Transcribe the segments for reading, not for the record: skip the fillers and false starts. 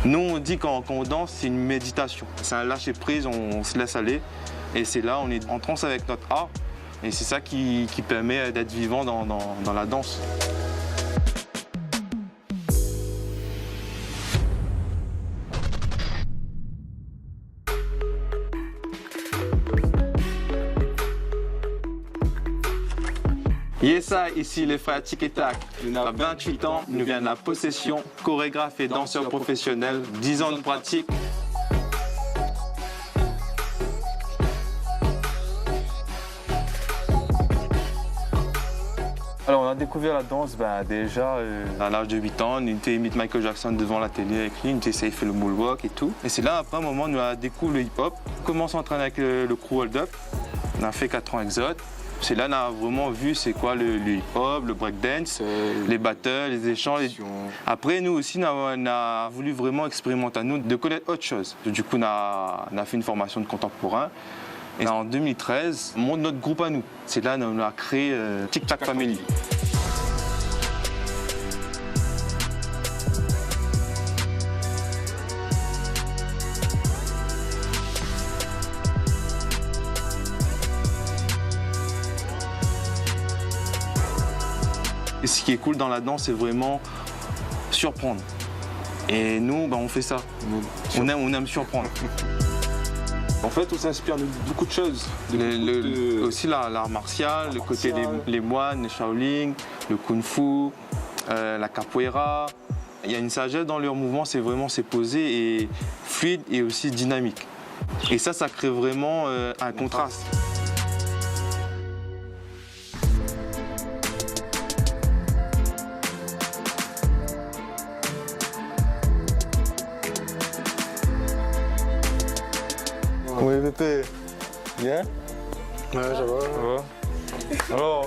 Nous, on dit quand on danse, c'est une méditation. C'est un lâcher-prise, on se laisse aller. Et c'est là, on est en transe avec notre art. Et c'est ça qui permet d'être vivant dans la danse. Yessa, ici les frères Tic et Tac. Il a 28 ans, il nous vient de la possession, chorégraphe et danseur professionnel, 10 ans de pratique. Alors on a découvert la danse déjà À l'âge de 8 ans, on était imite Michael Jackson devant la télé avec lui, on était essayé de faire le moonwalk et tout. Et c'est là, après un moment, on a découvert le hip-hop, on commence à entraîner avec le crew Hold Up, on a fait 4 ans Exode. C'est là qu'on a vraiment vu c'est quoi le hip-hop, le breakdance, les battles, les échanges. Après, nous aussi, on a voulu vraiment expérimenter, nous, de connaître autre chose. Du coup, on a fait une formation de contemporain. Et en 2013, on monte notre groupe à nous. C'est là qu'on a créé Tic Tac Family. Et ce qui est cool dans la danse, c'est vraiment surprendre. Et nous, on fait ça. On aime surprendre. En fait, on s'inspire de beaucoup de choses. Aussi l'art martial, le côté les moines, les Shaolin, le Kung Fu, la capoeira. Il y a une sagesse dans leur mouvement, c'est posé et fluide et aussi dynamique. Et ça crée vraiment un contraste. Oui, Pépé. Bien? Ouais, ça va. Alors,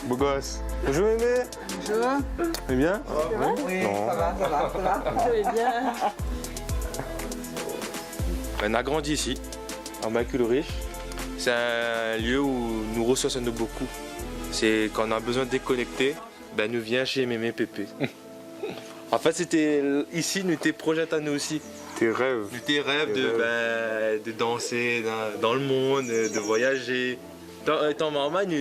beau gosse. Bonjour, Mémé. Bonjour. C'est bien? Oui, ça va. Je vais bien. On a grandi ici, en Macules-Riche. C'est un lieu où nous ressourçons beaucoup. C'est quand on a besoin de déconnecter, nous vient chez Mémé Pépé. En fait, c'était ici, nous étions projetés à nous aussi. Tes rêves. Tes rêves de danser dans le monde, de voyager. Dans Marma, nous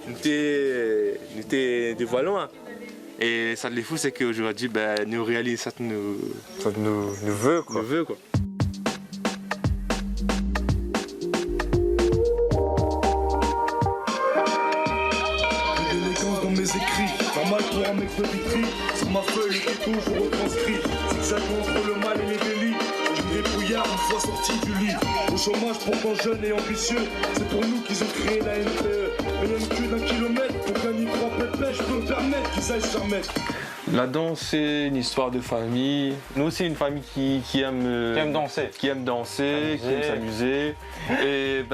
étions des voix loin. Et ça de fou, c'est qu'aujourd'hui, nous réalisons ça nous veut, quoi. Nous veut, quoi. L'élégance dans mes écrits, normal pour un mec de vitry. Sur ma feuille, tout je retranscris. Zigzag entre le mal et les délits. Une débrouillard une fois sorti du lit. Au chômage pourtant jeune et ambitieux. C'est pour nous qu'ils ont créé la NPE. Mais même plus d'un kilomètre pour gagner 3 pépés, je peux me permettre qu'ils aillent se faire mettre. La danse, c'est une histoire de famille. Nous aussi, une famille qui aime danser. Qui aime s'amuser. Et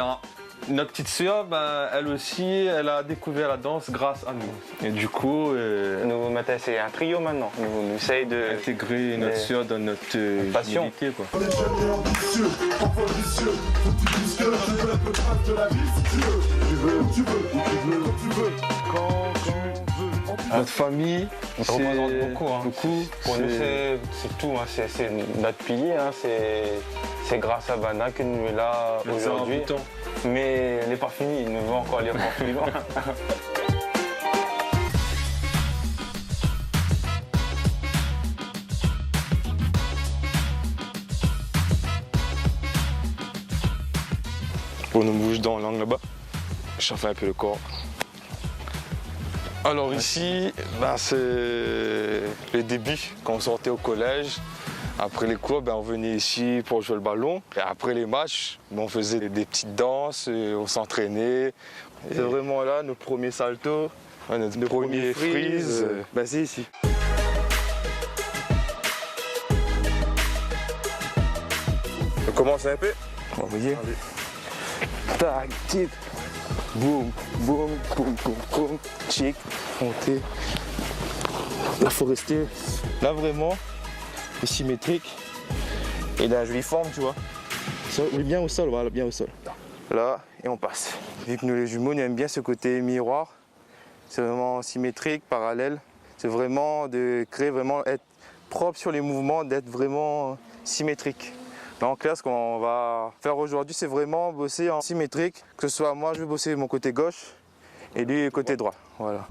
notre petite sœur, elle aussi, elle a découvert la danse grâce à nous. Et du coup, Maintenant, c'est un trio maintenant. Nous essayons intégrer notre sœur dans notre passion. unité, quoi. On est jeunes et ambitieux, parfois vicieux. Faut que tu dises que tu veux un peu de trace de la vie si tu veux. Tu veux, où tu veux, quand tu veux. Quand tu veux. Notre famille, on se représente beaucoup. Pour nous, c'est tout. C'est notre pilier. C'est grâce à Vanna que nous sommes là aujourd'hui. Mais il n'est pas fini, il nous veut encore aller encore plus loin. On nous bouge dans l'angle là-bas. Je chauffe un peu le corps. Alors ici, c'est les débuts quand on sortait au collège. Après les cours, on venait ici pour jouer le ballon. Et après les matchs, on faisait des petites danses, on s'entraînait. C'est vraiment là nos premiers saltos, nos premiers freeze. C'est ici. On commence un peu. On va dire. Tac, tic, boum, boum, boum, boum, boum, tic, monter. Là, faut rester. Là, vraiment. Symétrique et d'un jolie forme, tu vois. Bien au sol, voilà, bien au sol. Là, et on passe. Vu que nous les jumeaux, nous aimons bien ce côté miroir. C'est vraiment symétrique, parallèle. C'est vraiment de créer, vraiment être propre sur les mouvements, d'être vraiment symétrique. Là, en clair, ce qu'on va faire aujourd'hui, c'est vraiment bosser en symétrique. Que ce soit moi, je vais bosser mon côté gauche et lui, côté droit. Voilà.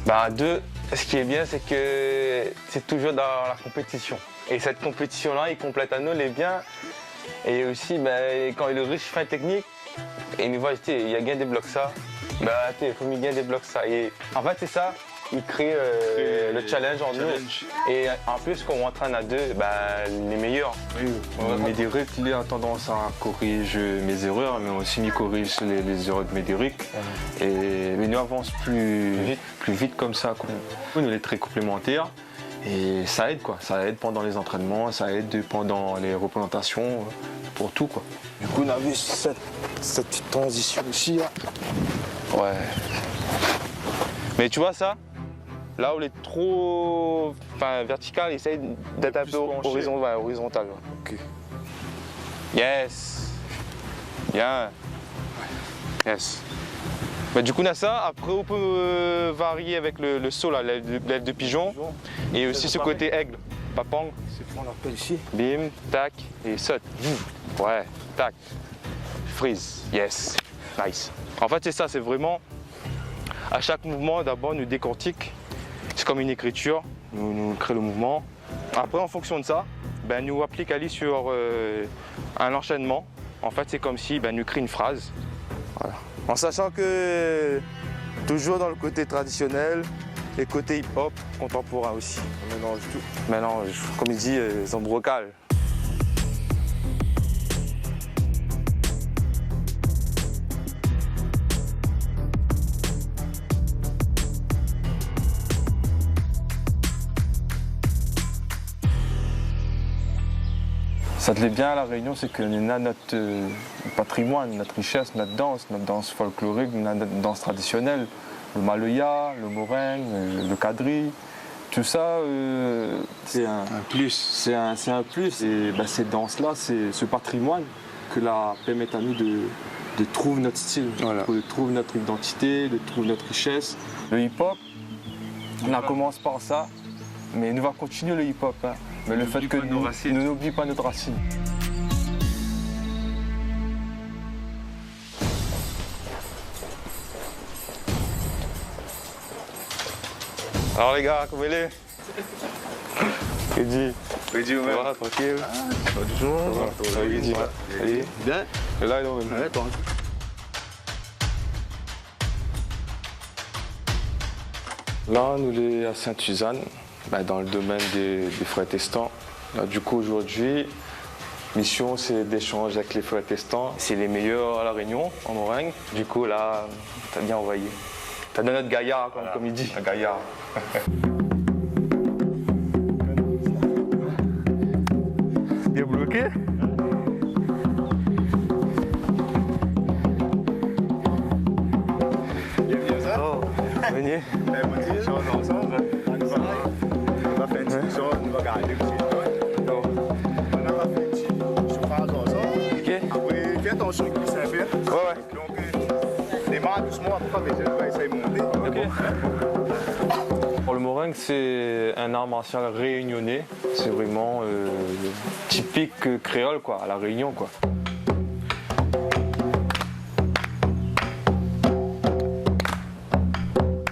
Bah, deux, ce qui est bien, c'est que c'est toujours dans la compétition. Et cette compétition-là, il complète à nous les biens. Et aussi, ben, quand le riche fait une technique, et il nous voit, il y a gain débloque ça. Bah, il faut qu'il gain débloque ça. Et en fait, c'est ça, il crée le challenge en nous. Et en plus, quand on entraîne à deux, bah, les meilleurs. Oui, Médéric, il a tendance à corriger mes erreurs, mais aussi il corrige les erreurs de Médéric. Mais nous avance plus vite comme ça. Nous, on est très complémentaires. Et ça aide quoi, ça aide pendant les entraînements, ça aide pendant les représentations, pour tout quoi. Du coup on a vu cette petite transition aussi là. Ouais. Mais tu vois ça, là où il est trop vertical, il essaye d'être un peu horizontal. Ok. Yes. Bien. Yes. Bah, du coup, on a ça. Après, on peut varier avec le saut, l'aile de pigeon. Et aussi ce côté aigle. Papang. C'est ce qu'on appelle ici. Bim, tac, et saute. Ouais, tac. Freeze. Yes. Nice. En fait, c'est ça. C'est vraiment, à chaque mouvement, d'abord, nous décortique. C'est comme une écriture. Nous crée le mouvement. Après, en fonction de ça, ben, nous applique Ali sur un enchaînement. En fait, c'est comme si nous crée une phrase. Voilà. En sachant que toujours dans le côté traditionnel et côté hip-hop contemporain aussi. On mélange tout. Maintenant, comme il dit, zambrocal. Ça te l'est bien à La Réunion, c'est qu'on a notre patrimoine, notre richesse, notre danse folklorique, notre danse traditionnelle, le maloya, le moringue, le kadri, tout ça, c'est un plus. C'est un plus. Et ces danses-là, c'est ce patrimoine que permet à nous de trouver notre style, de trouver notre identité, de trouver notre richesse. Le hip-hop, on commence par ça, mais nous va continuer le hip-hop. Hein. Mais le fait que nous n'oublions pas notre racine. Alors les gars, comment il est? Reddy ou même? Ça va, tranquille? Ça va, Reddy. Allez, Bien? et là, il est même. Ouais, toi. Là, nous sommes à Sainte-Suzanne, dans le domaine des frères testants. Du coup, aujourd'hui, mission, c'est d'échanger avec les frères testants. C'est les meilleurs à La Réunion, en Moringue. Du coup, là, t'as bien envoyé. T'as donné notre gaillard, comme il dit. Un gaillard. Il est bloqué? Venez. On va faire une discussion, on va garder le on va faire une petite surprise ensemble. Ok. Après, fais attention qu'il puisse faire. Ouais. Donc, démarre doucement, après, je vais essayer de monter. Ok. Pour le moringue, c'est un art martial réunionnais. C'est vraiment typique créole quoi, à La Réunion quoi.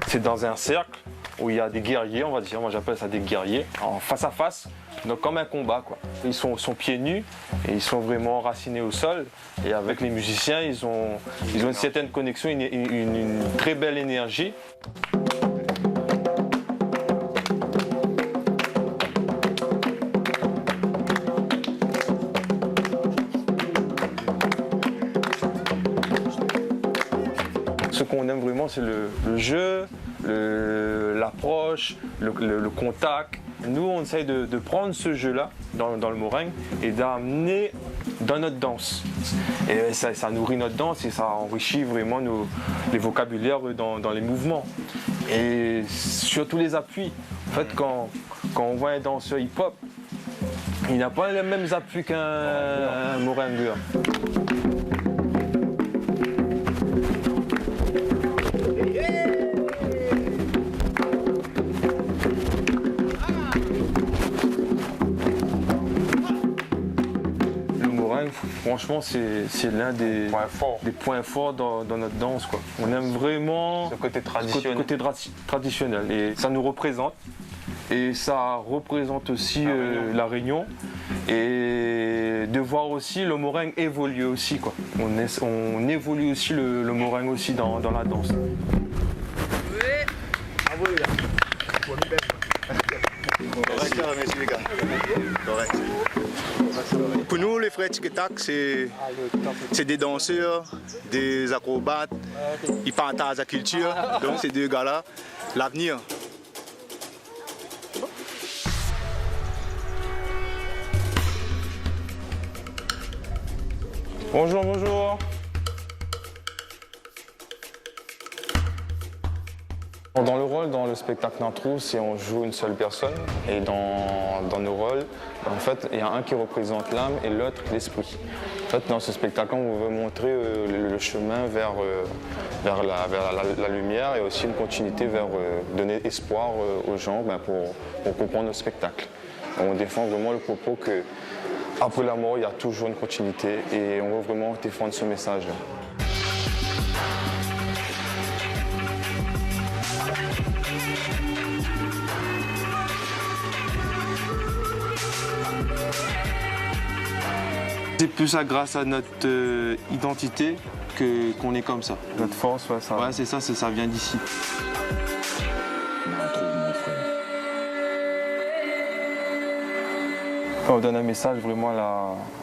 C'est dans un cercle où il y a des guerriers, on va dire, moi j'appelle ça des guerriers, en face à face, donc comme un combat quoi. Ils sont pieds nus et ils sont vraiment enracinés au sol. Et avec les musiciens, ils ont une certaine connexion, une très belle énergie. Ce qu'on aime vraiment, c'est le jeu, l'approche, le contact. Nous, on essaye de prendre ce jeu-là dans le moringue et d'amener dans notre danse. Et ça nourrit notre danse et ça enrichit vraiment les vocabulaires dans les mouvements. Et surtout les appuis. En fait, quand on voit un danseur hip-hop, il n'a pas les mêmes appuis qu'un moringueur. franchement, c'est l'un des points forts dans notre danse, quoi. On aime vraiment Ce côté traditionnel. traditionnel. Et ça nous représente. Et ça représente aussi la Réunion. Et de voir aussi le moringue évoluer aussi, quoi. On évolue aussi le moringue aussi dans la danse. Merci les gars. Correct. Pour nous, les frères Tic Tac, c'est des danseurs, des acrobates, ils partagent la culture. Donc ces deux gars-là, l'avenir. Bonjour, bonjour. Dans le rôle, dans le spectacle d'intro, c'est on joue une seule personne. Et dans nos rôles, en fait, il y a un qui représente l'âme et l'autre l'esprit. En fait, dans ce spectacle, on veut montrer le chemin vers la lumière et aussi une continuité vers donner espoir aux gens pour comprendre le spectacle. On défend vraiment le propos que après la mort, il y a toujours une continuité et on veut vraiment défendre ce message-là. C'est plus ça grâce à notre identité qu'on est comme ça. Notre force, ouais, ça. Ouais, c'est ça vient d'ici. On donne un message vraiment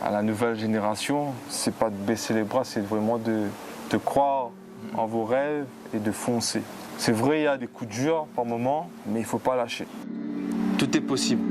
à la nouvelle génération. C'est pas de baisser les bras, c'est vraiment de croire en vos rêves et de foncer. C'est vrai, il y a des coups durs par moment, mais il faut pas lâcher. Tout est possible.